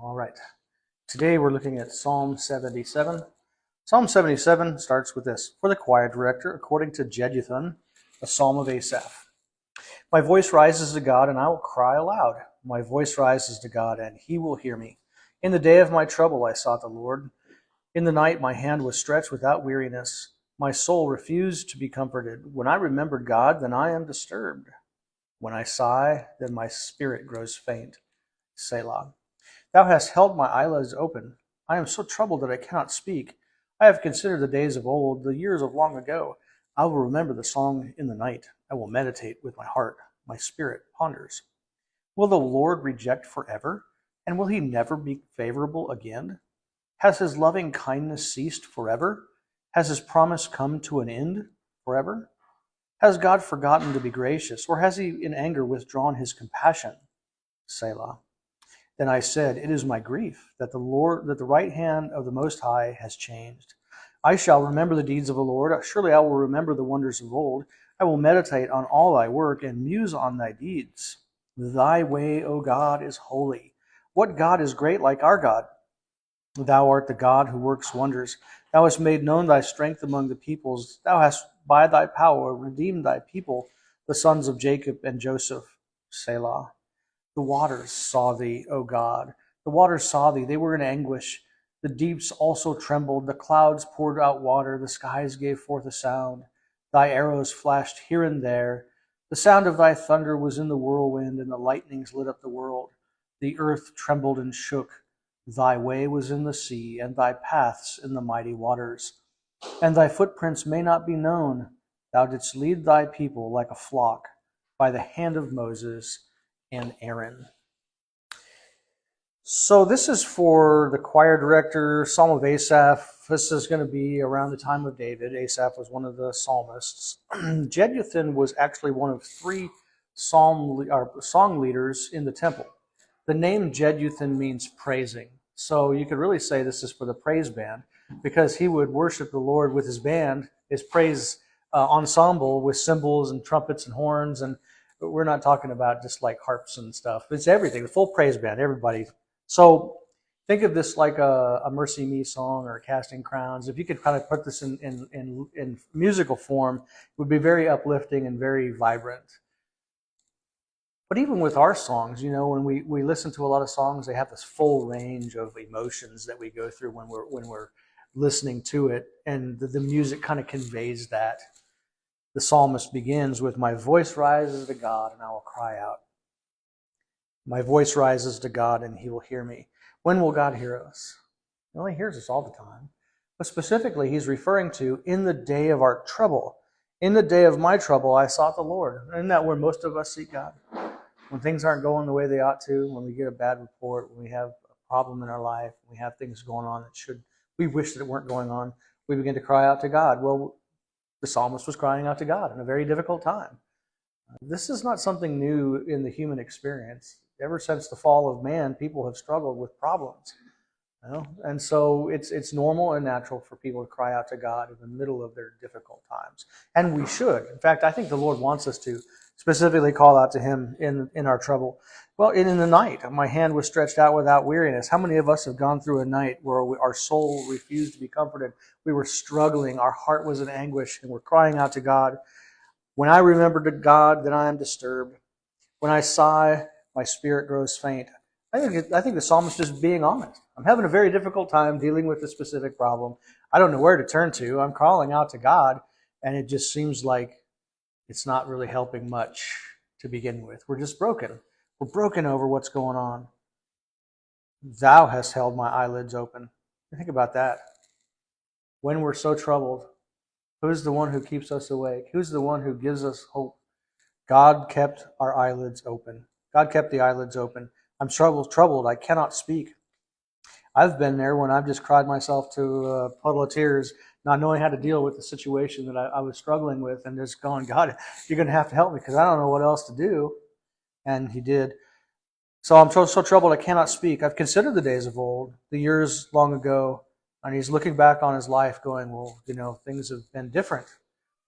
All right. Today we're looking at Psalm 77. Psalm 77 starts with this. For the choir director, according to Jeduthun, a psalm of Asaph. My voice rises to God, and I will cry aloud. My voice rises to God, and he will hear me. In the day of my trouble I sought the Lord. In the night my hand was stretched without weariness. My soul refused to be comforted. When I remembered God, then I am disturbed. When I sigh, then my spirit grows faint. Selah. Thou hast held my eyelids open. I am so troubled that I cannot speak. I have considered the days of old, the years of long ago. I will remember the song in the night. I will meditate with my heart. My spirit ponders. Will the Lord reject forever? And will he never be favorable again? Has his loving kindness ceased forever? Has his promise come to an end forever? Has God forgotten to be gracious, or has he in anger withdrawn his compassion? Selah. Then I said, it is my grief that the right hand of the Most High has changed. I shall remember the deeds of the Lord. Surely I will remember the wonders of old. I will meditate on all thy work and muse on thy deeds. Thy way, O God, is holy. What God is great like our God? Thou art the God who works wonders. Thou hast made known thy strength among the peoples. Thou hast by thy power redeemed thy people, the sons of Jacob and Joseph. Selah. The waters saw thee, O God. The waters saw thee. They were in anguish. The deeps also trembled. The clouds poured out water. The skies gave forth a sound. Thy arrows flashed here and there. The sound of thy thunder was in the whirlwind, and the lightnings lit up the world. The earth trembled and shook. Thy way was in the sea, and thy paths in the mighty waters. And thy footprints may not be known. Thou didst lead thy people like a flock by the hand of Moses and Aaron. So this is for the choir director, Psalm of Asaph. This is going to be around the time of David. Asaph was one of the psalmists. Jeduthun was actually one of three song leaders in the temple. The name Jeduthun means praising. So you could really say this is for the praise band, because he would worship the Lord with his band, his praise ensemble with cymbals and trumpets and horns. And we're not talking about just like harps and stuff. It's everything, the full praise band, everybody. So think of this like a Mercy Me song or Casting Crowns. If you could kind of put this in musical form, it would be very uplifting and very vibrant. But even with our songs, when we listen to a lot of songs, they have this full range of emotions that we go through when we're listening to it, and the music kind of conveys that. The psalmist begins with, my voice rises to God, and I will cry out. My voice rises to God, and he will hear me. When will God hear us? Well, he hears us all the time. But specifically, he's referring to in the day of our trouble. In the day of my trouble, I sought the Lord. Isn't that where most of us seek God? When things aren't going the way they ought to, when we get a bad report, when we have a problem in our life, when we have things going on that we wish that it weren't going on, we begin to cry out to God. Well, the psalmist was crying out to God in a very difficult time. This is not something new in the human experience. Ever since the fall of man, people have struggled with problems. And so it's normal and natural for people to cry out to God in the middle of their difficult times. And we should. In fact, I think the Lord wants us to specifically call out to him in our trouble. Well, in the night, my hand was stretched out without weariness. How many of us have gone through a night where our soul refused to be comforted? We were struggling. Our heart was in anguish, and we're crying out to God. When I remember to God, then I am disturbed. When I sigh, my spirit grows faint. I think the psalmist is being honest. I'm having a very difficult time dealing with a specific problem. I don't know where to turn to. I'm calling out to God, and it just seems like it's not really helping much to begin with. We're just broken. We're broken over what's going on. Thou hast held my eyelids open. Think about that. When we're so troubled, who's the one who keeps us awake? Who's the one who gives us hope? God kept our eyelids open. God kept the eyelids open. I'm troubled. I cannot speak. I've been there when I've just cried myself to a puddle of tears, not knowing how to deal with the situation that I was struggling with, and just going, God, you're going to have to help me because I don't know what else to do. And he did. So I'm so troubled I cannot speak. I've considered the days of old, the years long ago, and he's looking back on his life going, well, things have been different.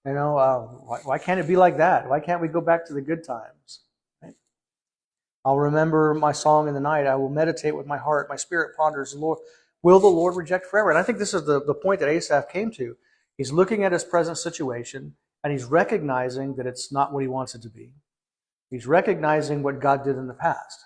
Why can't it be like that? Why can't we go back to the good times? Right? I'll remember my song in the night. I will meditate with my heart. My spirit ponders, Lord, will the Lord reject forever? And I think this is the point that Asaph came to. He's looking at his present situation, and he's recognizing that it's not what he wants it to be. He's recognizing what God did in the past.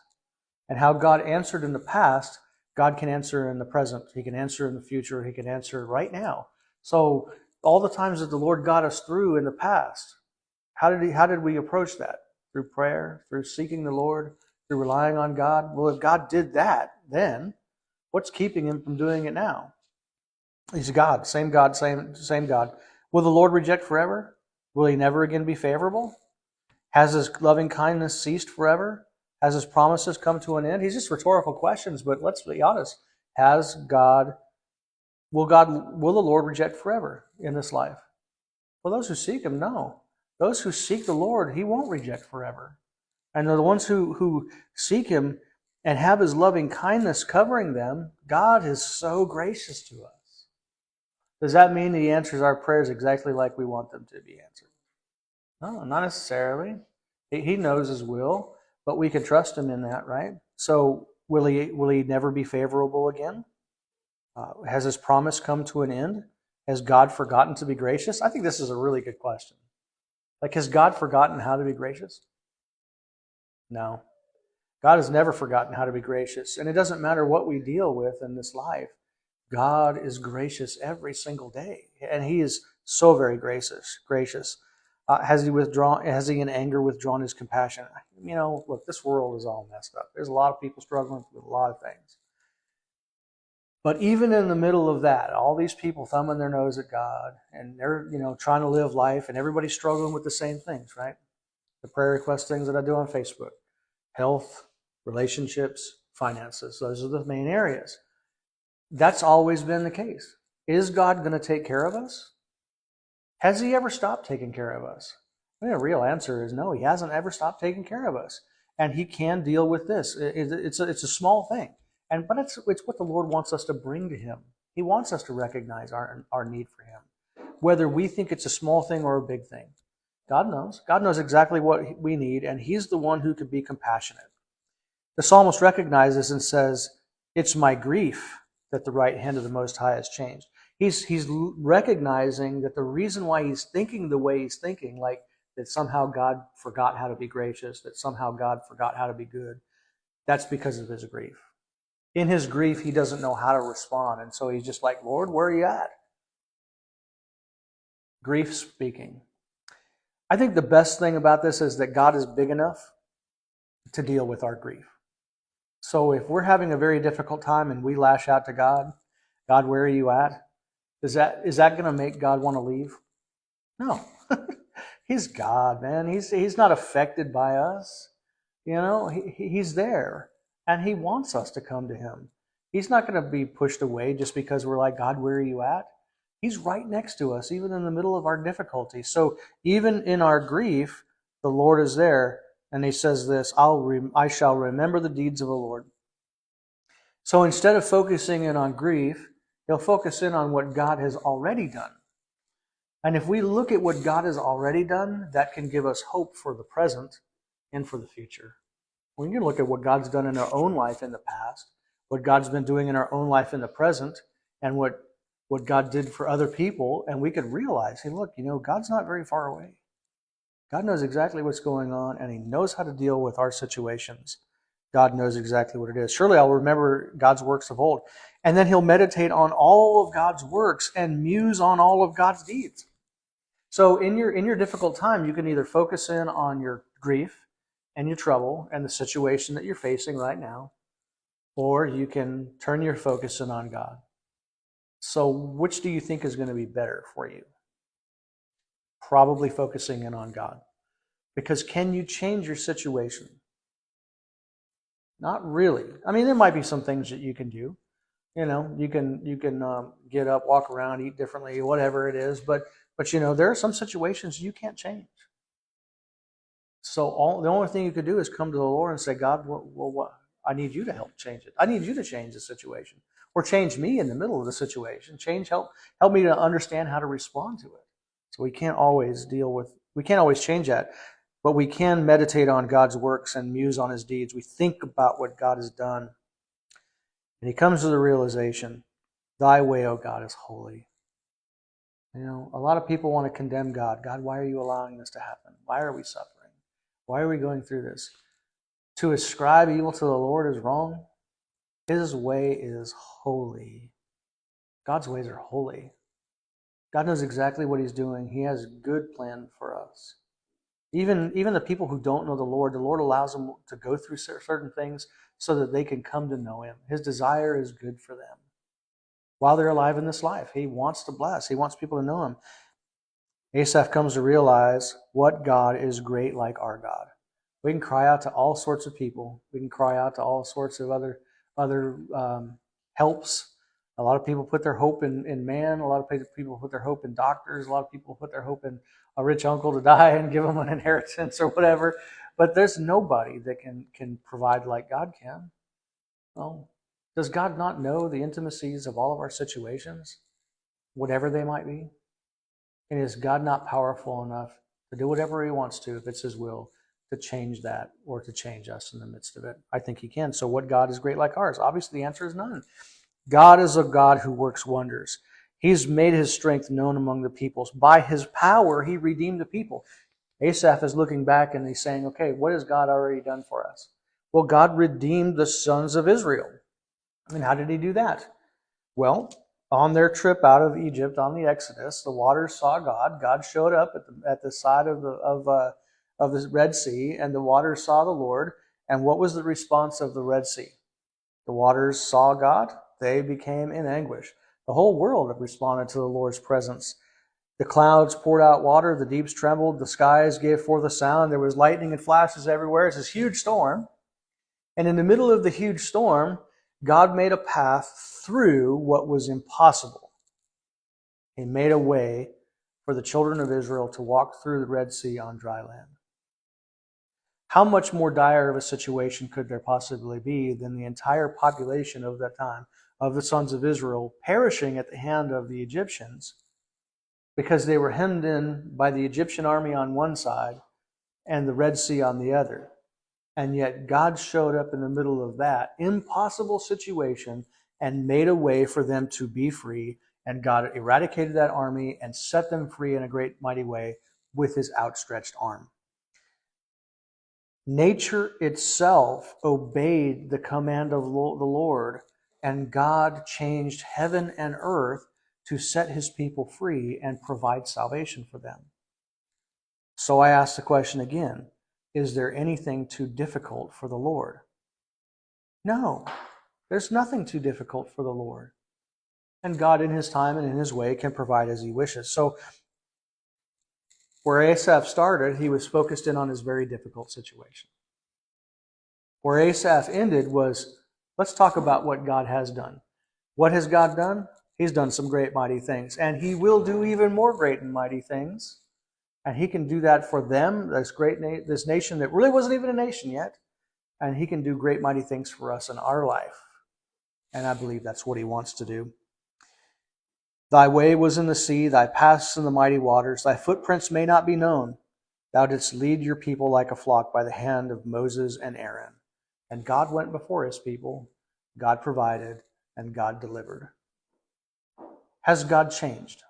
And how God answered in the past, God can answer in the present. He can answer in the future. He can answer right now. So all the times that the Lord got us through in the past, how did we approach that? Through prayer, through seeking the Lord, through relying on God? Well, if God did that, then what's keeping him from doing it now? He's God, same God, same God. Will the Lord reject forever? Will he never again be favorable? Has his loving kindness ceased forever? Has his promises come to an end? These are just rhetorical questions, but let's be honest. Will the Lord reject forever in this life? Well, those who seek him, no. Those who seek the Lord, he won't reject forever. And the ones who seek him and have his loving kindness covering them, God is so gracious to us. Does that mean he answers our prayers exactly like we want them to be answered? No, not necessarily. He knows his will, but we can trust him in that, right? So will he never be favorable again? Has his promise come to an end? Has God forgotten to be gracious? I think this is a really good question. Like, has God forgotten how to be gracious? No. God has never forgotten how to be gracious. And it doesn't matter what we deal with in this life. God is gracious every single day. And he is so very gracious. Has he in anger withdrawn his compassion? Look, this world is all messed up. There's a lot of people struggling with a lot of things. But even in the middle of that, all these people thumbing their nose at God, and they're, trying to live life, and everybody's struggling with the same things, right? The prayer request things that I do on Facebook. Health, relationships, finances. Those are the main areas. That's always been the case. Is God going to take care of us? Has he ever stopped taking care of us? I mean, the real answer is no, he hasn't ever stopped taking care of us. And he can deal with this. It's a small thing. But it's what the Lord wants us to bring to him. He wants us to recognize our need for him. Whether we think it's a small thing or a big thing. God knows. God knows exactly what we need, and he's the one who can be compassionate. The psalmist recognizes and says, it's my grief that the right hand of the Most High has changed. He's recognizing that the reason why he's thinking the way he's thinking, like that somehow God forgot how to be gracious, that somehow God forgot how to be good, that's because of his grief. In his grief, he doesn't know how to respond, and so he's just like, Lord, where are you at? Grief speaking. I think the best thing about this is that God is big enough to deal with our grief. So if we're having a very difficult time and we lash out to God, God, where are you at? Is that going to make God want to leave? No. He's God, man. He's not affected by us. He's there. And he wants us to come to him. He's not going to be pushed away just because we're like, God, where are you at? He's right next to us, even in the middle of our difficulty. So even in our grief, the Lord is there. And he says this, I shall remember the deeds of the Lord. So instead of focusing in on grief, he'll focus in on what God has already done. And if we look at what God has already done, that can give us hope for the present and for the future. We can look at what God's done in our own life in the past, what God's been doing in our own life in the present, and what God did for other people, and we could realize, hey, look, God's not very far away. God knows exactly what's going on, and he knows how to deal with our situations. God knows exactly what it is. Surely I'll remember God's works of old. And then he'll meditate on all of God's works and muse on all of God's deeds. So in your difficult time, you can either focus in on your grief and your trouble and the situation that you're facing right now, or you can turn your focus in on God. So which do you think is going to be better for you? Probably focusing in on God. Because can you change your situation? Not really. I mean, there might be some things that you can do. You can get up, walk around, eat differently, whatever it is. But there are some situations you can't change. So the only thing you could do is come to the Lord and say, God, what? I need you to help change it. I need you to change the situation, or change me in the middle of the situation. Help me to understand how to respond to it. So we can't always change that. But we can meditate on God's works and muse on his deeds. We think about what God has done. And he comes to the realization, thy way, O God, is holy. A lot of people want to condemn God. God, why are you allowing this to happen? Why are we suffering? Why are we going through this? To ascribe evil to the Lord is wrong. His way is holy. God's ways are holy. God knows exactly what he's doing. He has a good plan for us. Even the people who don't know the Lord allows them to go through certain things so that they can come to know him. His desire is good for them. While they're alive in this life, he wants to bless. He wants people to know him. Asaph comes to realize what God is great like our God. We can cry out to all sorts of people. We can cry out to all sorts of other helps. A lot of people put their hope in man. A lot of people put their hope in doctors. A lot of people put their hope in a rich uncle to die and give them an inheritance or whatever. But there's nobody that can provide like God can. Well, does God not know the intimacies of all of our situations, whatever they might be? And is God not powerful enough to do whatever he wants to, if it's his will, to change that or to change us in the midst of it? I think he can. So what God is great like ours? Obviously, the answer is none. God is a God who works wonders. He's made his strength known among the peoples. By his power, he redeemed the people. Asaph is looking back and he's saying, okay, what has God already done for us? Well, God redeemed the sons of Israel. And how did he do that? Well, on their trip out of Egypt, on the Exodus, the waters saw God. God showed up at the side of the Red Sea, and the waters saw the Lord. And what was the response of the Red Sea? The waters saw God. They became in anguish. The whole world responded to the Lord's presence. The clouds poured out water. The deeps trembled. The skies gave forth a sound. There was lightning and flashes everywhere. It's this huge storm. And in the middle of the huge storm, God made a path through what was impossible. He made a way for the children of Israel to walk through the Red Sea on dry land. How much more dire of a situation could there possibly be than the entire population of that time of the sons of Israel perishing at the hand of the Egyptians because they were hemmed in by the Egyptian army on one side and the Red Sea on the other? And yet God showed up in the middle of that impossible situation and made a way for them to be free. And God eradicated that army and set them free in a great mighty way with his outstretched arm. Nature itself obeyed the command of the Lord, and God changed heaven and earth to set his people free and provide salvation for them. So I ask the question again, is there anything too difficult for the Lord? No, there's nothing too difficult for the Lord. And God in his time and in his way can provide as he wishes. So where Asaph started, he was focused in on his very difficult situation. Where Asaph ended was, let's talk about what God has done. What has God done? He's done some great mighty things. And he will do even more great and mighty things. And he can do that for them, this nation that really wasn't even a nation yet. And he can do great mighty things for us in our life. And I believe that's what he wants to do. Thy way was in the sea, thy paths in the mighty waters. Thy footprints may not be known. Thou didst lead your people like a flock by the hand of Moses and Aaron. And God went before his people. God provided, and God delivered. Has God changed?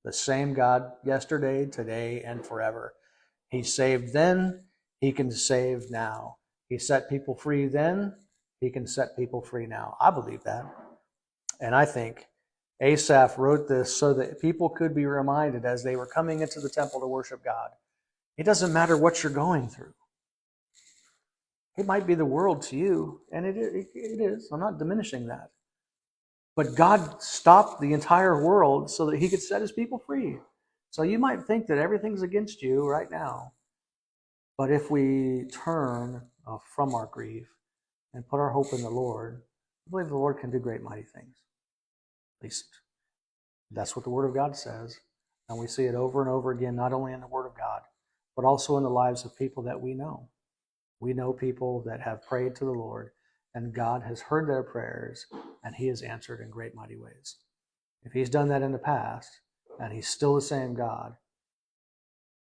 The same God yesterday, today, and forever. He saved then, he can save now. He set people free then, he can set people free now. I believe that. And I think Asaph wrote this so that people could be reminded as they were coming into the temple to worship God. It doesn't matter what you're going through. It might be the world to you, and it is. I'm not diminishing that. But God stopped the entire world so that he could set his people free. So you might think that everything's against you right now. But if we turn from our grief and put our hope in the Lord, I believe the Lord can do great mighty things. At least that's what the Word of God says. And we see it over and over again, not only in the Word of God, but also in the lives of people that we know. We know people that have prayed to the Lord, and God has heard their prayers, and he has answered in great mighty ways. If he's done that in the past, and he's still the same God,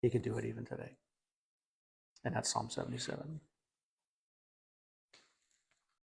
he can do it even today. And that's Psalm 77.